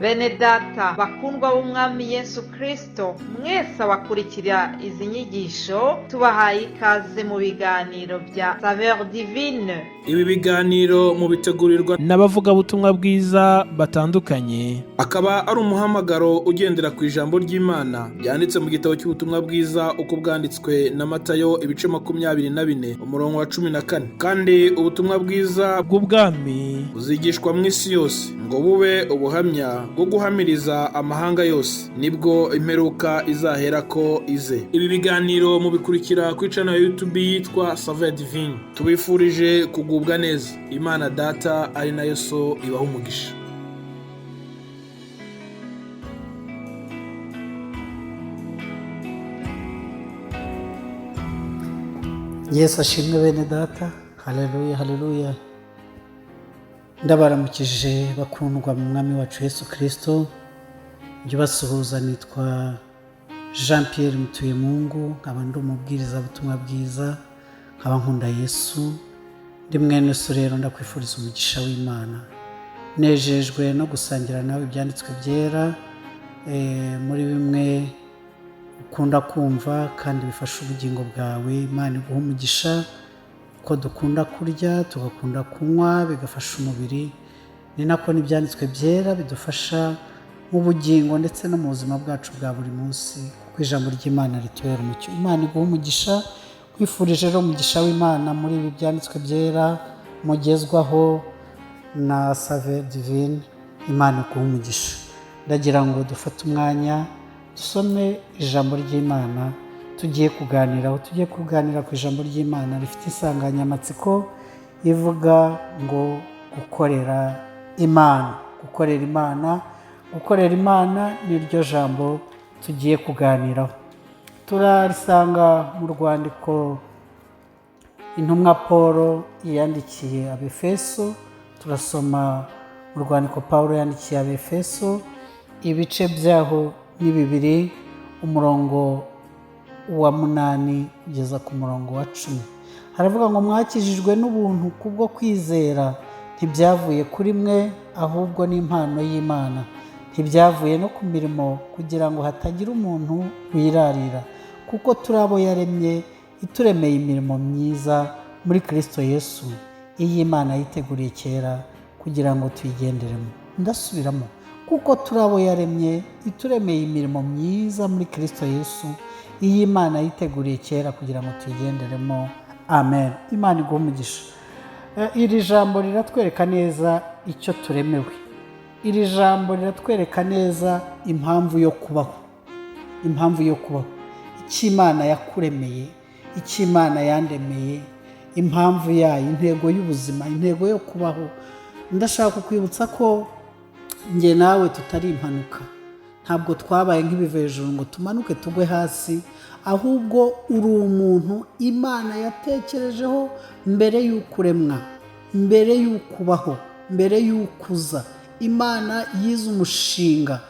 Bene data bakundwa b'umwami Yesu Kristo, mwese abakurikira izi nyigisho tubahaye ikaze mu biganiro bya Saveur Divine. Ibi biganiro mu bitegurirwa n'abavugabutumwa bwiza batandukanye, akaba ari umuhamagaro ugendera ku ijambo ry'Imana byanditse mu gitabo cy'ubutumwa bwiza uko bwanditswe na Matayo ibice 24 umurongo wa 14. Kandi ubutumwa bwiza bw'ubwami buzigishwa mu isi yose ngo bube ubuhamya bwo guhamiriza amahanga yose, nibwo imperuka izahera ko ize. Ibi biganiro mubikurikira ku channel ya YouTube yitwa Saveur Divine. Tubifurije kugubwa neza. Imana Data ari nayo So ibaha umugisha. Yesu ashimwe bene data. Haleluya, haleluya. Ndabaramukije bakundwa mu mwami wacu Yesu Kristo. Njye basuhuza nitwa Jean Pierre Mutuyemungu, nkaba ndi umubwiriza butumwa bwiza, nkaba nkunda Yesu. Ndi mwene so rero ndakwifuriza umugisha w'Imana. Nejejwe no gusangira nawe ibyanditswe byera muri bimwe ukunda kumva kandi bifasha ubugingo bwawe. Imana iguha umugisha ko dukunda kurya tugakunda kunywa bigafasha umubiri, ni nako n'ibyanditswe byera bidufasha mu bugingo ndetse no mu buzima bwacu bwa buri munsi, kuko ijambo ry'Imana ritubera umucyo. Imana iguha umugisha. Kwifurije rero umugisha w'Imana muri ibi byanditswe byera mugezwaho na Saveur Divine. Imana iguha umugisha. Ndagira ngo dufate umwanya dusome ijambo ry'Imana tugiye kuganira ku ijambo ry'Imana rifite insanganyamatsiko ivuga ngo gukorera Imana. Gukorera Imana niryo jambo tugiye kuganiraho. Turarisanga mu rwandiko intumwa Paul yandikiye Abefeso. Turasoma mu rwandiko Paul yandikiye Abefeso, ibice byaho ni 2, umurongo wa 8 kugeza ku murongo wa 10. Haravuga ngo mwakijijwe n'ubuntu kubwo kwizera, ntibyavuye kuri mwe ahubwo ni impano y'Imana, ntibyavuye no ku mirimo kugira ngo hatagira umuntu wirarira, kuko turi abo yaremye ituremeye imirimo myiza muri Kristo Yesu, iyi Imana yiteguriye kera kugira ngo tuyigenderemo. Ndasubiramo, kuko turi abo yaremye ituremeye imirimo myiza muri Kristo Yesu, iyi Imana yiteguriye kera kugira ngo tuyigenderemo. Amen. Imana iguha umugisha. Iri jambo riratwereka neza icyo turemewe. Iri jambo riratwereka neza impamvu yo kubaho. Icyo Imana yakuremeye, icyo Imana yandemeye, impamvu yayo, intego y'ubuzima, intego yo kubaho. Ndashaka kukwibutsa ko njye nawe tutari impanuka. Ntabwo twabaye nk'ibivejuru ngo tumanuke tugwe hasi, ahubwo uri umuntu Imana yatekerejeho mbere y'ukuremwa, mbere y'ukubaho, mbere y'ukuza. Imana yize umushinga,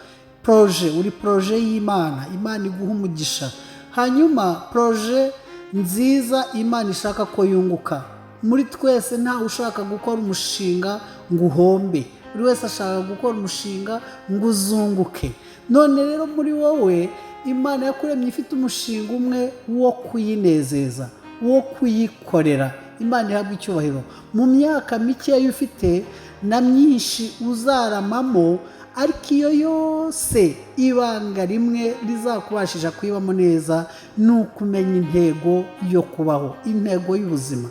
uri proje y'Imana. Imana iguha umugisha. Hanyuma proje nziza Imana ishaka ko yunguka. Muri twese ntawe ushaka gukora umushinga ngo uhombe, buri wese ashaka gukora umushinga ngo uzunguke. None rero muri wowe Imana yakuremye ifite umushinga umwe wo kuyinezeza, wo kuyikorera. Imana ihabwa icyubahiro. Mu myaka mike ufite na myinshi uzaramamo, ariko iyo yose ibanga rimwe rizakubashisha kuyibamo neza ni ukumenya intego yo kubaho, intego y'ubuzima.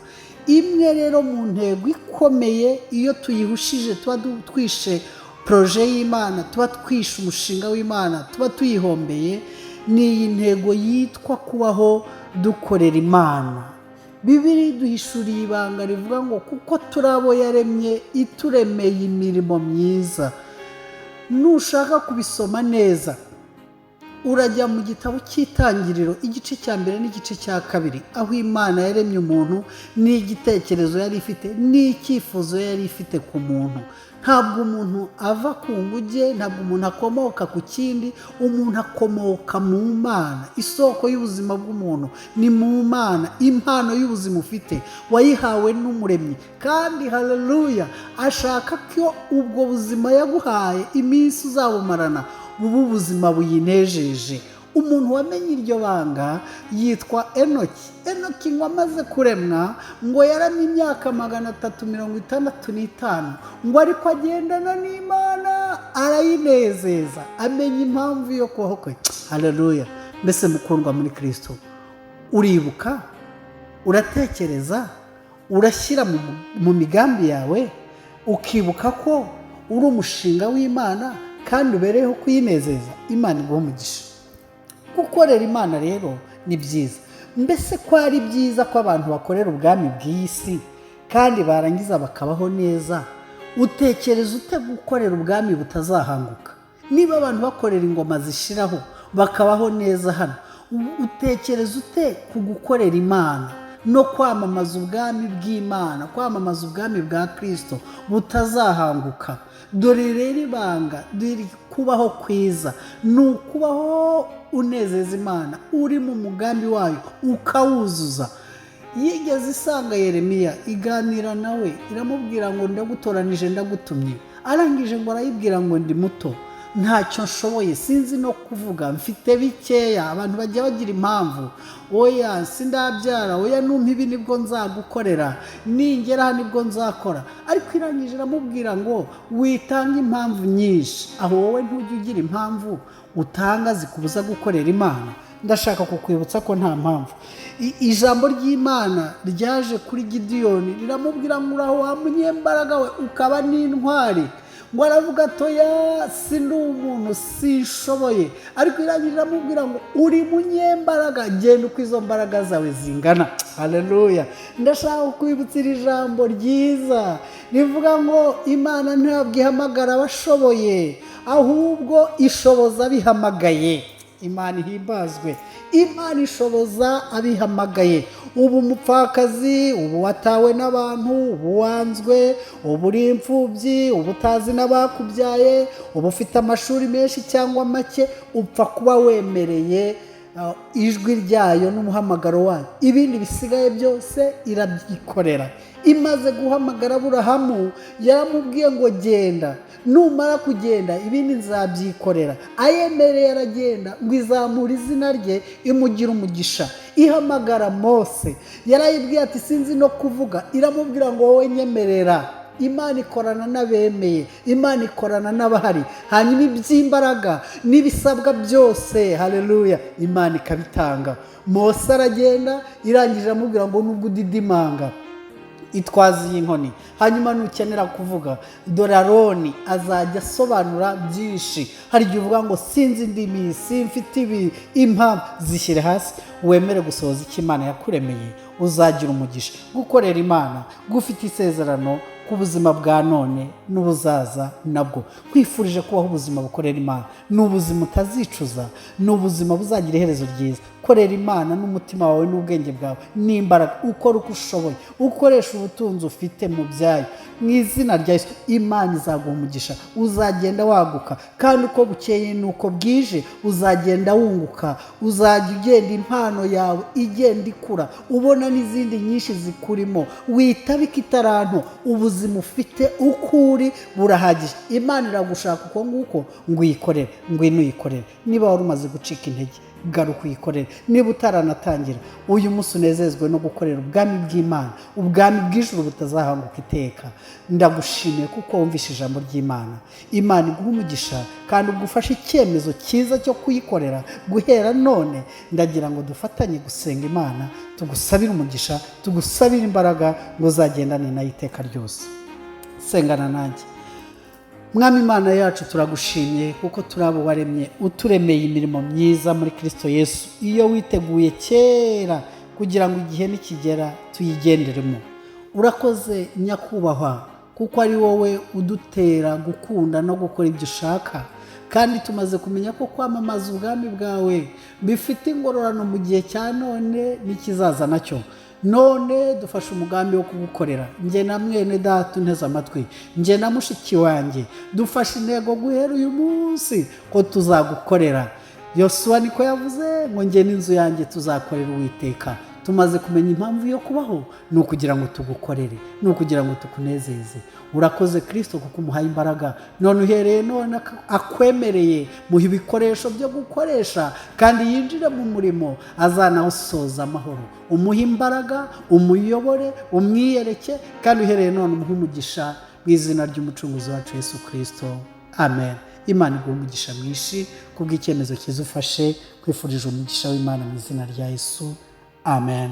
Imwe rero mu ntego ikomeye iyo tuyihushije tuba twishe proje y'Imana, tuba twishe umushinga w'Imana, tuba tuyihombeye, ni iyi ntego yitwa kubaho dukorera Imana. Bibiri duhishuriye ibanga rivuga ngo kuko turi abo yaremye ituremeye imirimo myiza. Nushaka kubisoma neza urajya mu gitabo cy'Itangiriro igice cya mbere n'igice cya kabiri, aho Imana yaremye umuntu n'igitekerezo yari ifite n'icyifuzo yari ifite ku muntu. Ntabwo umuntu ava ku nguge, ntabwo umuntu akomoka ku kindi, umuntu akomoka mu Mana. Isoko y'ubuzima bw'umuntu ni mu Mana. Impano y'ubuzima ufite wayihawe n'Umuremyi, kandi haleluya, ashaka ko ubwo buzima yaguhaye iminsi uzabumarana buba ubuzima buyinejeje. Umuntu wamenye iryo banga yitwa Enoki. Enoki ngo amaze kuremwa ngo yaramye imyaka 365, ngo ariko agendana n'Imana arayinezeza, amenya impamvu yo kubaho kwe. Haleluya. Mbese mukundwa muri Kristo, uribuka, uratekereza, urashyira mu migambi yawe, ukibuka ko uri umushinga w'Imana kandi ubereyeho kuyinezeza. Imana iguha umugisha. Gukorera Imana rero ni byiza. Mbese ko ari byiza ko abantu bakorera ubwami bw'iyi si kandi barangiza bakabaho neza, utekereza ute gukorera ubwami butazahanguka? Niba abantu bakorera ingoma zishiraho bakabaho neza hano, utekereza ute ku gukorera Imana no kwamamaza ubwami bw'Imana, kwamamaza ubwami bwa Kristo butazahanguka? Dore rero ibanga riri kubaho kwiza ni ukubaho unezeza Imana, uri mu mugambi wayo ukawuzuza. Yigeze isanga Yeremiya iganira nawe, iramubwira ngo ndagutoranije ndagutumye. Arangije ngo arayibwira ngo ndi muto, ntacyo nshoboye, sinzi no kuvuga, mfite bikeya. Abantu bajya bagira impamvu, oya sindabyara, oya numpa ibi nibwo nzagukorera, ningera nibwo nzakora. Ariko irangije iramubwira ngo witanga impamvu nyinshi, aho wowe ntujya ugira impamvu utanga zikubuza gukorera Imana. Ndashaka kukwibutsa ko nta mpamvu. Ijambo ry'Imana ryaje kuri Gideyoni riramubwira ngo uraho wa munyembaraga we, ukaba n'intwari. Ngo aravuga atoya sindi umuntu, sinshoboye. Ariko irangije iramubwira ngo uri munyembaraga, genda uko izo mbaraga zawe zingana. Haleluya. Ndashaka kukwibutsa iri jambo ryiza rivuga ngo Imana ntabwo ihamagara abashoboye, ahubwo ishoboza abihamagaye. Imana ihimbazwe. Imana ishoboza abihamagaye. Ubu umupfakazi, ubu watawe n'abantu, ubu wanzwe, ubu uri imfubyi, ubu utazi n'abakubyaye, ubu ufite amashuri menshi cyangwa make, upfa kuba wemereye ijwi ryayo n'umuhamagaro wayo. Ibindi bisigaye byose irabyikorera. Imaze guhamagara Aburahamu yaramubwiye ngo genda, numara kugenda ibindi nzabyikorera. Ayemereye aragenda, ngo izamura izina rye imugira umugisha. Ihamagara Mose yarayibwiye ati sinzi no kuvuga, iramubwira ngo wowe nyemerera. Imana ikorana n'abemeye, Imana ikorana n'abahari, hanyuma iby'imbaraga n'ibisabwa byose, haleluya, Imana ikabitanga. Mose aragenda, irangije amubwira ngo nubwo udidimanga itwaza iyi nkoni, hanyuma nukenera kuvuga dore Aroni azajya asobanura byinshi. Hari igihe uvuga ngo sinzi indimi, simfite ibi, impamvu zishyire hasi, wemere gusohoza icyo Imana yakuremeye, uzagira umugisha. Gukorera Imana gufite isezerano ku buzima bwa none n'ubuzaza nabwo. Kwifurije kubaho ubuzima bukorera Imana, ni ubuzima utazicuza, ni ubuzima buzagira iherezo ryiza. Korera Imana n'umutima wawe n'ubwenge bwawe n'imbaraga, ukora uko ushoboye, ukoresha ubutunzi ufite mu byayo. Mu izina rya Yesu Imana izaguha umugisha, uzagenda waguka, kandi uko bukeye nuko bwije uzagenda wunguka. Uzajya ugenda impano yawe igenda ikura, ubona n'izindi nyinshi zikurimo. Witabika itaranto, ubuzima ufite uko uri burahagije. Imana iragushaka uko nguko ngo uyikorere, ngwino uyikorere. Niba wari umaze gucika intege, garuka uyikorere. Niba utaranatangira, uyu munsi unezezwe no gukorera ubwami bw'Imana, ubwami bw'ijuru butazahanguka iteka. Ndagushimiye kuko wumvise ijambo ry'Imana. Imana iguha umugisha kandi ugufashe icyemezo cyiza cyo kuyikorera guhera none. Ndagira ngo dufatanye gusenga Imana, tugusabire umugisha, tugusabire imbaraga ngo uzagendane nayo iteka ryose. Sengana nanjye. Mwami Imana yacu, turagushimye kuko turabo waremye, uturemeye imirimo myiza muri Kristo Yesu, iyo witeguye kera kugira ngo igihe nikigera tuyigenderemo. Urakoze nyakubahwa, kuko ari wowe udutera gukunda no gukora ibyo ushaka, kandi tumaze kumenya ko kwamamaza ubwami bwawe bifite ingororano mu gihe cya none n'ikizaza nacyo. None dufashe umugambi wo kugukorera, njye na mwene data unteze amatwi, njye na mushiki wanjye dufashe intego guhera uyu munsi ko tuzagukorera. Yosuwa niko yavuze ngo njye n'inzu yanjye tuzakorera Uwiteka. Tumaze kumenya impamvu yo kubaho ni ukugira ngo tugukorere, ni ukugira ngo tukunezeze. Urakoze Kristo kuko umuhaye imbaraga, none uhereye none akwemereye muha ibikoresho byo gukoresha kandi yinjire mu murimo azanawusoza amahoro. Umuha imbaraga, umuyobore, umwiyereke kandi uhereye none umuha umugisha mu izina ry'umucunguzi wacu Yesu Kristo. Amen. Imana iguhe umugisha mwinshi kubw'icyemezo cyiza ufashe. Kwifurije umugisha w'Imana mu izina rya Yesu. Amen.